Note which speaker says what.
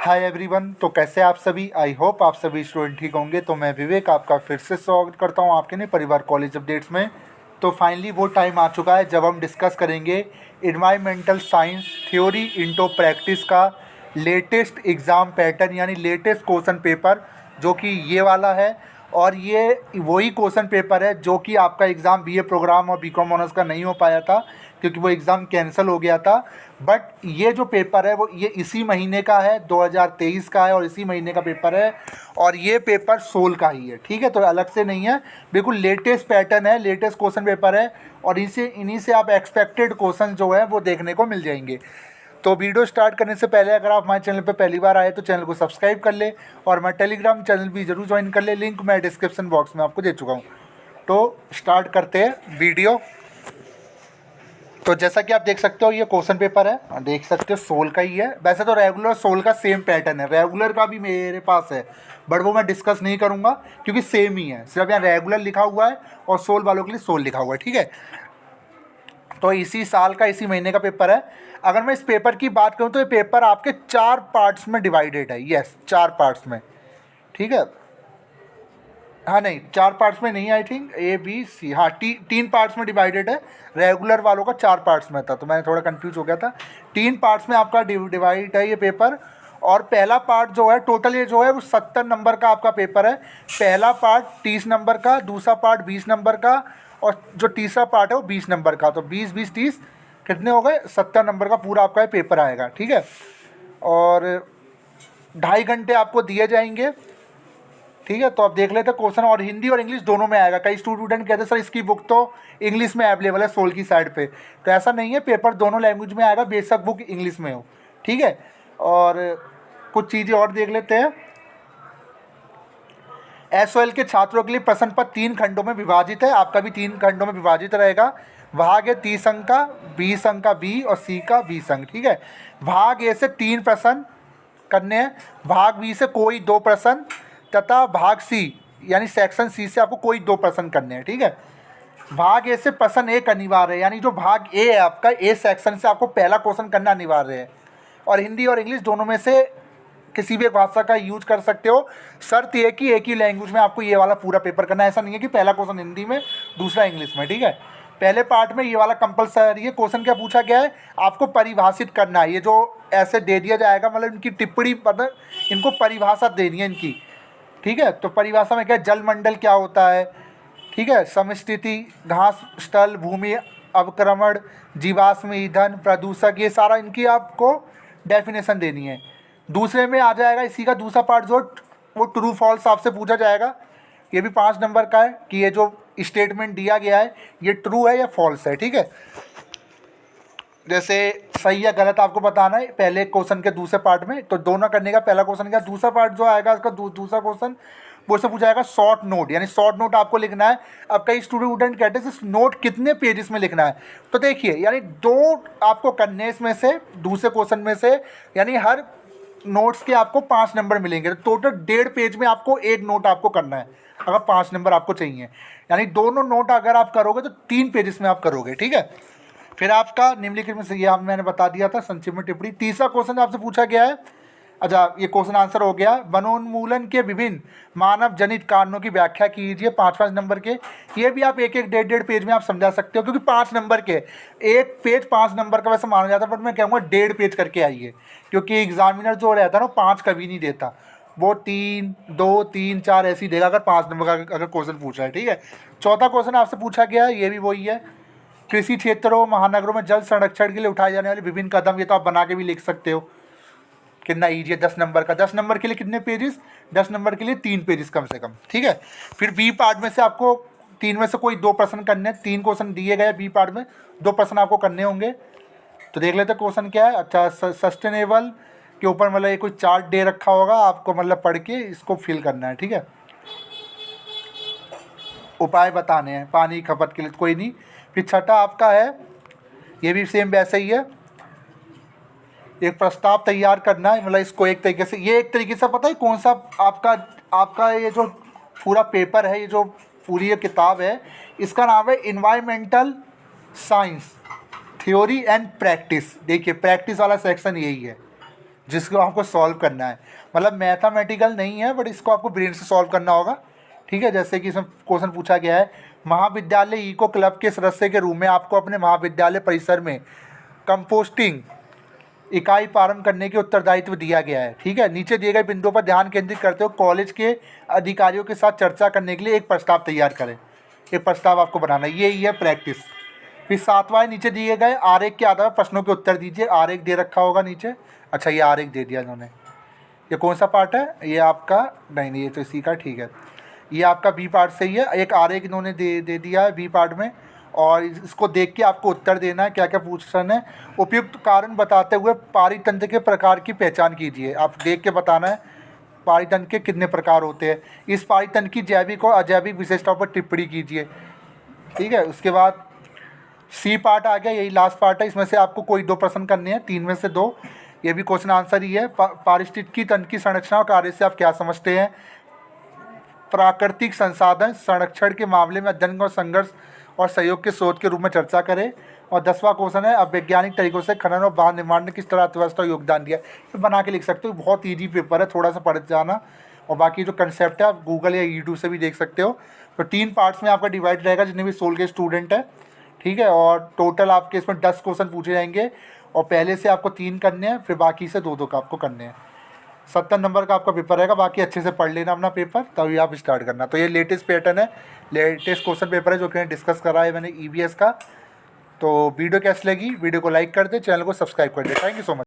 Speaker 1: Hi everyone. तो कैसे आप सभी? आई होप आप सभी स्टूडेंट ठीक होंगे। तो मैं विवेक आपका फिर से स्वागत करता हूं आपके नए परिवार कॉलेज अपडेट्स में। तो फाइनली वो टाइम आ चुका है जब हम डिस्कस करेंगे environmental science theory into practice का लेटेस्ट एग्ज़ाम पैटर्न यानी लेटेस्ट क्वेश्चन पेपर, जो कि ये वाला है। और ये वही क्वेश्चन पेपर है जो कि आपका एग्ज़ाम बीए प्रोग्राम और बीकॉम ऑनर्स का नहीं हो पाया था क्योंकि वो एग्ज़ाम कैंसिल हो गया था। बट ये जो पेपर है वो ये इसी महीने का है, 2023 का है और इसी महीने का पेपर है। और ये पेपर सोल का ही है, ठीक है। तो अलग से नहीं है, बिल्कुल लेटेस्ट पैटर्न है, लेटेस्ट क्वेश्चन पेपर है। और इन्हीं से आप एक्सपेक्टेड क्वेश्चन जो है वो देखने को मिल जाएंगे। तो वीडियो स्टार्ट करने से पहले अगर आप हमारे चैनल पर पहली बार आए तो चैनल को सब्सक्राइब कर ले और हमारा टेलीग्राम चैनल भी ज़रूर ज्वाइन कर ले, लिंक मैं डिस्क्रिप्शन बॉक्स में आपको दे चुका हूँ। तो स्टार्ट करते हैं वीडियो। तो जैसा कि आप देख सकते हो ये क्वेश्चन पेपर है, देख सकते हो सोल का ही है। वैसे तो रेगुलर सोल का सेम पैटर्न है, रेगुलर का भी मेरे पास है बट वो मैं डिस्कस नहीं करूँगा क्योंकि सेम ही है, सिर्फ यहाँ रेगुलर लिखा हुआ है और सोल वालों के लिए सोल लिखा हुआ है, ठीक है। तो इसी साल का इसी महीने का पेपर है। अगर मैं इस पेपर की बात करूँ तो ये पेपर आपके 4 पार्ट्स में डिवाइडेड है। यस, 4 पार्ट्स में, ठीक है। हाँ नहीं, 4 पार्ट्स में नहीं, I think A B C, हाँ 3 पार्ट्स में डिवाइडेड है। रेगुलर वालों का 4 पार्ट्स में था तो मैंने थोड़ा कंफ्यूज हो गया था। 3 पार्ट्स में आपका डिवाइड है ये पेपर। और पहला पार्ट जो है टोटल ये जो है वो 70 नंबर का आपका पेपर है। पहला पार्ट 30 नंबर का, दूसरा पार्ट 20 नंबर का और जो तीसरा पार्ट है वो 20 नंबर का। तो 20 20 30 कितने हो गए? 70 नंबर का पूरा आपका ये पेपर आएगा, ठीक है। और 2.5 घंटे आपको दिए जाएंगे, ठीक है। तो आप देख लेते क्वेश्चन, और हिंदी और इंग्लिश दोनों में आएगा। कई स्टूडेंट कहते हैं सर इसकी बुक तो इंग्लिश में अवेलेबल है सोल की साइड पे, तो ऐसा नहीं है, पेपर दोनों लैंग्वेज में आएगा, बेशक बुक इंग्लिश में हो, ठीक है। और कुछ चीज़ें और देख लेते हैं। एसओएल के छात्रों के लिए प्रश्न पत्र 3 खंडों में विभाजित है, आपका भी 3 खंडों में विभाजित रहेगा। भाग ए 30 अंक का, 20 अंक का बी और सी का 20 अंक, ठीक है। भाग ए से 3 प्रश्न करने हैं, भाग बी से कोई 2 प्रश्न तथा भाग सी यानी सेक्शन सी से आपको कोई 2 प्रश्न करने हैं, ठीक है। भाग ए से प्रश्न 1 अनिवार्य है, यानी जो भाग ए है आपका, ए सेक्शन से आपको पहला क्वेश्चन करना अनिवार्य है। और हिंदी और इंग्लिश दोनों में से किसी भी एक भाषा का यूज कर सकते हो। शर्त यह कि एक ही लैंग्वेज में आपको ये वाला पूरा पेपर करना है, ऐसा नहीं है कि पहला क्वेश्चन हिंदी में दूसरा इंग्लिश में, ठीक है। पहले पार्ट में ये वाला कंपलसरी है। क्वेश्चन क्या पूछा गया है, आपको परिभाषित करना है। ये जो ऐसे दे दिया जाएगा, मतलब इनकी टिप्पणी, मतलब इनको परिभाषा देनी है इनकी, ठीक है। तो परिभाषा में क्या, जलमंडल क्या होता है, ठीक है, समस्थिति, घास स्थल, भूमि अवक्रमण, जीवाश्म ईंधन, प्रदूषक, ये सारा इनकी आपको डेफिनेशन देनी है। दूसरे में आ जाएगा इसी का दूसरा पार्ट जो वो ट्रू फॉल्स आपसे पूछा जाएगा। ये भी 5 नंबर का है कि ये जो स्टेटमेंट दिया गया है ये ट्रू है या फॉल्स है, ठीक है। जैसे सही या गलत आपको बताना है पहले क्वेश्चन के दूसरे पार्ट में। तो दोनों करने का, पहला क्वेश्चन का दूसरा पार्ट जो आएगा इसका दूसरा क्वेश्चन वो से पूछा जाएगा शॉर्ट नोट, यानी शॉर्ट नोट आपको लिखना है। अब कई स्टूडेंट कहते हैं इस नोट कितने पेजेस में लिखना है, तो देखिए यानी 2 आपको करने इसमें से दूसरे क्वेश्चन में से, यानी हर नोट्स के आपको 5 नंबर मिलेंगे। तो टोटल 1.5 पेज में आपको एक नोट आपको करना है अगर 5 नंबर आपको चाहिए। यानी दोनों नोट अगर आप करोगे तो 3 पेजेस में आप करोगे, ठीक है। फिर आपका निम्नलिखित में से, ये मैंने बता दिया था संक्षिप्त में टिप्पणी। तीसरा क्वेश्चन आपसे पूछा गया है, अच्छा ये क्वेश्चन आंसर हो गया, वनोन्मूलन के विभिन्न मानव जनित कारणों की व्याख्या कीजिए, 5-5 नंबर के। ये भी आप 1-1, 1.5 पेज में आप समझा सकते हो क्योंकि 5 नंबर के, एक पेज 5 नंबर का वैसे माना जाता है, बट मैं कहूँगा 1.5 पेज करके आइए क्योंकि एग्जामिनर जो रहता है ना 5 कभी नहीं देता, वो 3, 2, 3, 4 ऐसे ही देगा अगर 5 नंबर का अगर क्वेश्चन पूछा है, ठीक है। चौथा क्वेश्चन आपसे पूछा गया है, ये भी वही है, कृषि क्षेत्रों महानगरों में जल संरक्षण के लिए उठाए जाने वाले विभिन्न कदम। ये तो आप बना के भी लिख सकते हो, कितना ईजी है। 10 नंबर का, 10 नंबर के लिए कितने पेजेस, 10 नंबर के लिए 3 पेजेस कम से कम, ठीक है। फिर बी पार्ट में से आपको 3 में से कोई 2 प्रश्न करने, 3 क्वेश्चन दिए गए बी पार्ट में, 2 प्रश्न आपको करने होंगे। तो देख लेते क्वेश्चन क्या है। अच्छा, सस्टेनेबल के ऊपर मतलब ये कोई चार्ट दे रखा होगा आपको, मतलब पढ़ के इसको फिल करना है, ठीक है। उपाय बताने हैं पानी की खपत के लिए, कोई नहीं। फिर छठा आपका है, ये भी सेम वैसे ही है, एक प्रस्ताव तैयार करना है, मतलब इसको एक तरीके से, ये एक तरीके से पता है कौन सा आपका ये जो पूरा पेपर है, ये जो पूरी ये किताब है, इसका नाम है environmental science theory and practice. देखिए प्रैक्टिस वाला सेक्शन यही है, जिसको आपको सॉल्व करना है। मतलब मैथमेटिकल नहीं है, बट इसको आपको ब्रेन से सॉल्व करना होगा। ठीक है, जैसे कि इसमें क्वेश्चन पूछा गया है, महाविद्यालय इको क्लब के सदस्य के रूप में आपको अपने महाविद्यालय परिसर में कंपोस्टिंग इकाई प्रारंभ करने के उत्तरदायित्व दिया गया है। ठीक है, नीचे दिए गए बिंदुओं पर ध्यान केंद्रित करते हुए कॉलेज के अधिकारियों के साथ चर्चा करने के लिए एक प्रस्ताव तैयार करें। एक प्रस्ताव आपको बनाना है, यही है प्रैक्टिस। फिर 7वां नीचे दिए गए आरेख के आधार पर प्रश्नों के उत्तर दीजिए। आरेख दे रखा होगा नीचे, अच्छा ये आरेख दे दिया इन्होंने। ये कौन सा पार्ट है, ये आपका नहीं, ये तो इसी का, ठीक है, ये आपका बी पार्ट से ही है। एक आरेख इन्होंने दे दिया है बी पार्ट में, और इसको देख के आपको उत्तर देना है। क्या क्या क्वेश्चन है, उपयुक्त कारण बताते हुए पारितंत्र के प्रकार की पहचान कीजिए। आप देख के बताना है पारितंत्र के कितने प्रकार होते हैं। इस पारितंत्र की जैविक और अजैविक विशेषताओं पर टिप्पणी कीजिए। ठीक है, उसके बाद सी पार्ट आ गया, यही लास्ट पार्ट है। इसमें से आपको कोई 2 प्रश्न करने हैं, 3 में से 2। ये भी क्वेश्चन आंसर ही है। पारिस्थितिकी तंत्र की संरचना और कार्य से आप क्या समझते हैं। प्राकृतिक संसाधन संरक्षण के मामले में अध्ययन और संघर्ष और सहयोग के स्रोत के रूप में चर्चा करें। और 10वां क्वेश्चन है, अब वैज्ञानिक तरीकों से खनन और बांध निर्माण ने किस तरह अर्थव्यवस्था को योगदान दिया। ये बना के लिख सकते हो, बहुत ईजी पेपर है, थोड़ा सा पढ़ जाना। और बाकी जो कंसेप्ट है आप गूगल या यूट्यूब से भी देख सकते हो। तो 3 पार्ट्स में आपका डिवाइड रहेगा जितने भी 16 के स्टूडेंट हैं। ठीक है, और टोटल आपके इसमें 10 क्वेश्चन पूछे जाएंगे, और पहले से आपको 3 करने हैं, फिर बाकी से 2-2 का आपको करने हैं। 70 नंबर का आपका पेपर रहेगा। बाकी अच्छे से पढ़ लेना अपना पेपर, तभी आप स्टार्ट करना। तो ये लेटेस्ट पैटर्न है, लेटेस्ट क्वेश्चन पेपर है जो कि डिस्कस करा है मैंने ईवीएस का। तो वीडियो कैसी लगी, वीडियो को लाइक कर दे, चैनल को सब्सक्राइब कर दे। Thank you so much.